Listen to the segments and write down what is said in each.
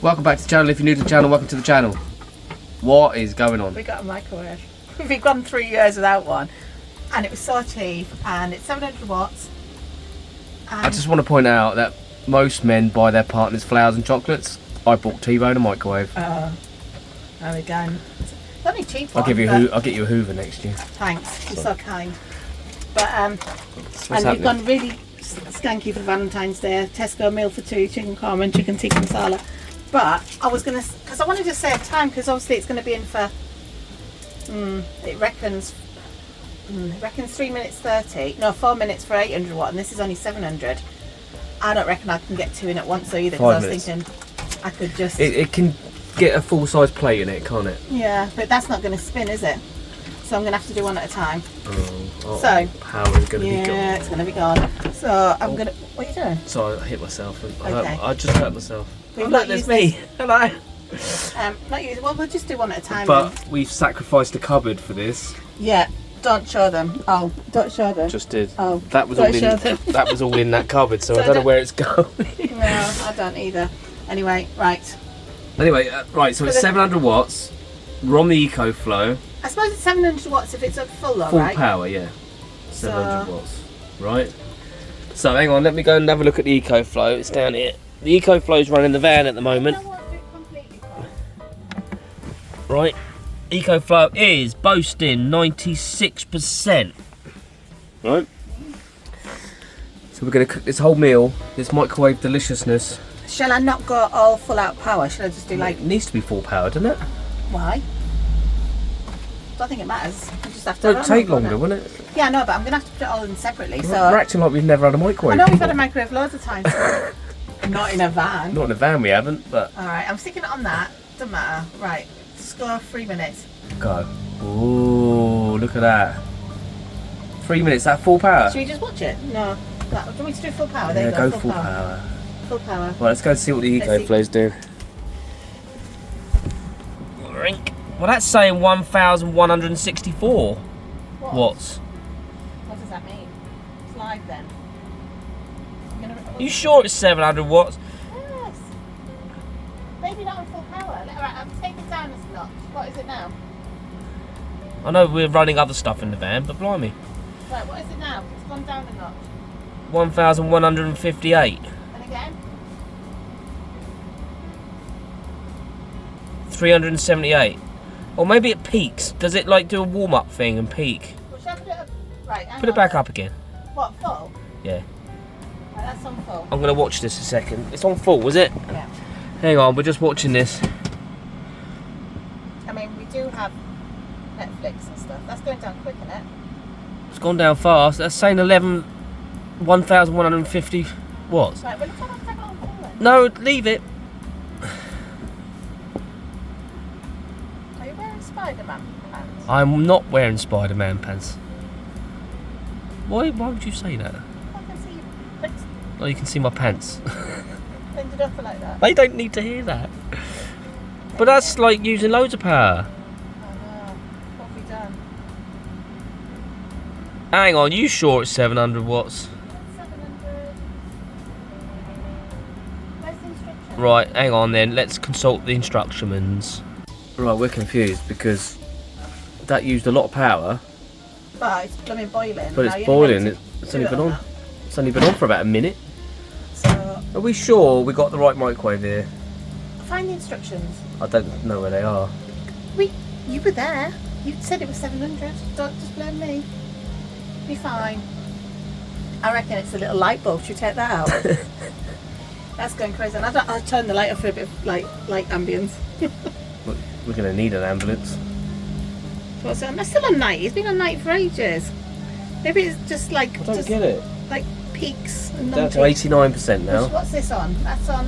Welcome back to the channel. If you're new to the channel, welcome to the channel. What is going on? We got a microwave. We've gone 3 years without one, and it was so cheap, and it's 700 watts. And I just want to point out that most men buy their partners flowers and chocolates. I bought T-Bone a microwave. no, we don't. It's only cheap. I'll get you a Hoover next year. Thanks, you're so kind. But and happening? we've gone really skanky for Valentine's Day. Tesco meal for two, chicken korma and chicken tikka masala. But I was gonna, because I wanted to save time, because obviously it's going to be in for. It reckons 3 minutes 30. No, 4 minutes for 800 watt, and this is only 700. I don't reckon I can get two in at once either, because I was thinking I could just. It can get a full size plate in it, can't it? Yeah, but that's not going to spin, is it? So I'm going to have to do one at a time. Oh, so power is going to be gone. Yeah, it's going to be gone. So I'm going to. What are you doing? So I hit myself. Okay. I just hurt myself. We've look, there's me. Hello. Not used. Well, we'll just do one at a time. But then. we've sacrificed the cupboard for this. Yeah. Don't show them. Oh, don't show them. Just did. Oh, that was all in. That was all in that cupboard. So I don't know where it's going. No, I don't either. Anyway, right. Anyway, right. So it's 700 watts. We're on the EcoFlow. I suppose it's 700 watts if it's at full though, Full right? power, yeah. 700 watts. Right. So hang on. Let me go and have a look at the EcoFlow. It's down here. The EcoFlow's running the van at the moment. Right. EcoFlow is boasting 96%. Right. So we're going to cook this whole meal, this microwave deliciousness. Shall I not go all full out power? Shall I just do like... It needs to be full power, doesn't it? Why? Don't think it matters. I just have to... It would take longer, wouldn't it? Yeah, no, but I'm going to have to put it all in separately, so... We're acting like we've never had a microwave I know we've before. had a microwave loads of times. Not in a van. Not in a van we haven't, but... Alright, I'm sticking it on that. Doesn't matter. Right. Just go 3 minutes. Go. Ooh, look at that. 3 minutes, that full power? Should we just watch it? No. Do you want me to do full power? Yeah, There you go full power. Full power. Well, let's go and see what the EcoFlow's doing. Well, that's saying 1,164 watts. What does that mean? It's live then. You sure it's 700 watts? Yes. Maybe not on full power. Alright, I'll take it down a notch. What is it now? I know we're running other stuff in the van, but blimey. Right, what is it now? It's gone down a notch. 1,158. And again? 378. Or maybe it peaks. Does it like do a warm-up thing and peak? Well, shall I put it up? Right, Put it back up again. What, full? Yeah. Right, that's on full. I'm going to watch this a second. It's on full, was it? Yeah. Hang on, we're just watching this. I mean, we do have Netflix and stuff. That's going down quick, isn't it? It's gone down fast. That's saying 1,150 watts. Right, well, let's have it on full then. No, leave it. Are you wearing Spider-Man pants? I'm not wearing Spider-Man pants. Why would you say that? I can see you lift Oh, you can see my pants. it up like that. They don't need to hear that. But that's like using loads of power. I know. What have we done? Hang on, you sure it's 700 watts? 700. Where's the instructions? Right, hang on then, let's consult the instructions. Right, we're confused because that used a lot of power. But it's blooming boiling. But it's boiling, it's only been on. It's only been on for about a minute. So, Are we sure we got the right microwave here? find the instructions. I don't know where they are. You were there. You said it was 700. Don't just blame me. Be fine. I reckon it's a little light bulb. Should we take that out? That's going crazy. And I'll turn the light off for a bit of light ambience. We're going to need an ambulance. What's it on? That's still on night. It's been on night for ages. Maybe it's just like... I don't get it. Like peaks and Down to non-peaks. 89% now. What's this on? That's on...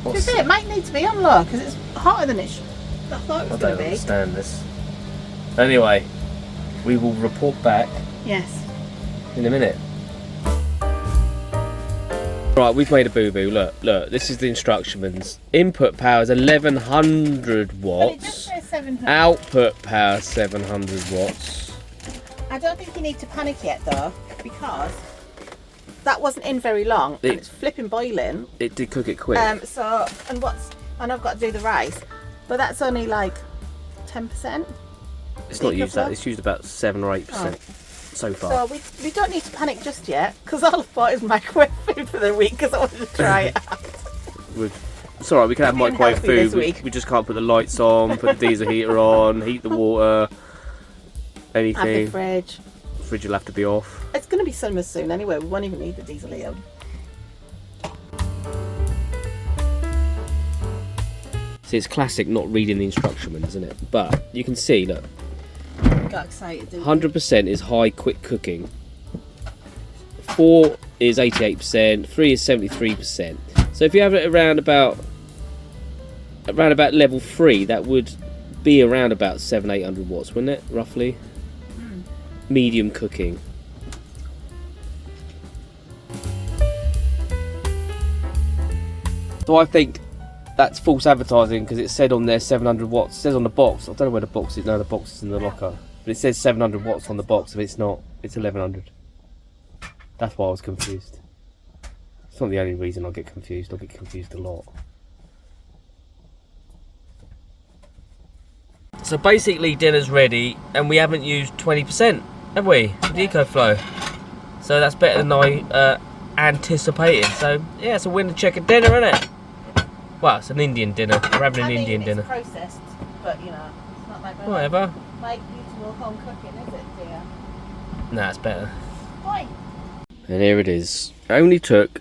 What's It might need to be on low because it's hotter than I thought it I was going don't to be. understand this. Anyway, we will report back Yes. in a minute. Right, we've made a boo-boo. Look, this is the instructions. Input power is 1100 But it just watts. says 700. Output power 700 watts. I don't think you need to panic yet though, because that wasn't in very long, and it's flipping boiling. It did cook it quick. And I've got to do the rice, but that's only like 10%. It's not used that. It's used about 7 or 8% so far. So we don't need to panic just yet, because all I bought is microwave food for the week because I wanted to try it out. It's alright, we can have microwave food. We just can't put the lights on, put the diesel heater on, heat the water, anything. Have the fridge. Fridge will have to be off. It's going to be summer soon anyway. We won't even need the diesel heater. See, it's classic not reading the instructions, isn't it? But you can see, look. Got excited, didn't 100% is high quick cooking. 4 is 88%. 3 is 73%. So if you have it around about level 3, that would be around about 700-800 watts, wouldn't it? Roughly. Medium cooking. So I think that's false advertising because it said on there 700 watts. It says on the box. I don't know where the box is. No, the box is in the locker. But it says 700 watts on the box. If it's not, it's 1100. That's why I was confused. It's not the only reason I get confused. I get confused a lot. So basically dinner's ready and we haven't used 20%, have we? With the EcoFlow. So that's better than I anticipated. So yeah, it's a winner chicken dinner, isn't it? Well, it's an Indian dinner. We're having an Indian dinner. It's processed, but you know, it's not like whatever. Like usual home cooking, is it, dear? Nah, it's better. Why? And here it is. It only took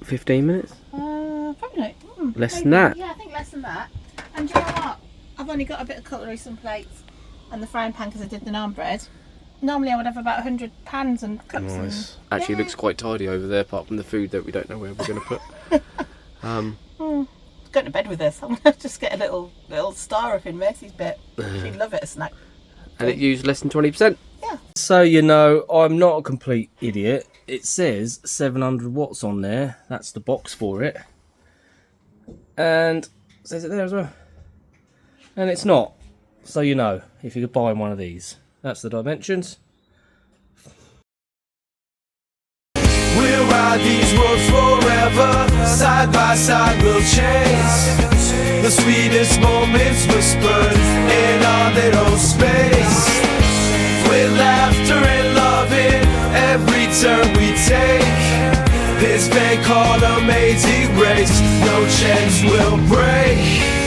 15 minutes. Probably not. Less than that. Yeah, I think less than that. And do you know what? I've only got a bit of cutlery, some plates, and the frying pan because I did the naan bread. Normally I would have about 100 pans and cups. Nice. Actually, looks quite tidy over there, apart from the food that we don't know where we're going to put. Going to bed with this. I'm going to just get a little star up in Mercy's bit. She'd love it, a snack. And it used less than 20%. Yeah. So, you know, I'm not a complete idiot. It says 700 watts on there. That's the box for it. And it says it there as well. And it's not. So you know, if you could buy one of these. That's the dimensions. We'll ride these roads forever. Side by side we'll chase the sweetest moments whispered in our little space. With laughter and loving every turn we take. This thing called amazing grace, no chance will break.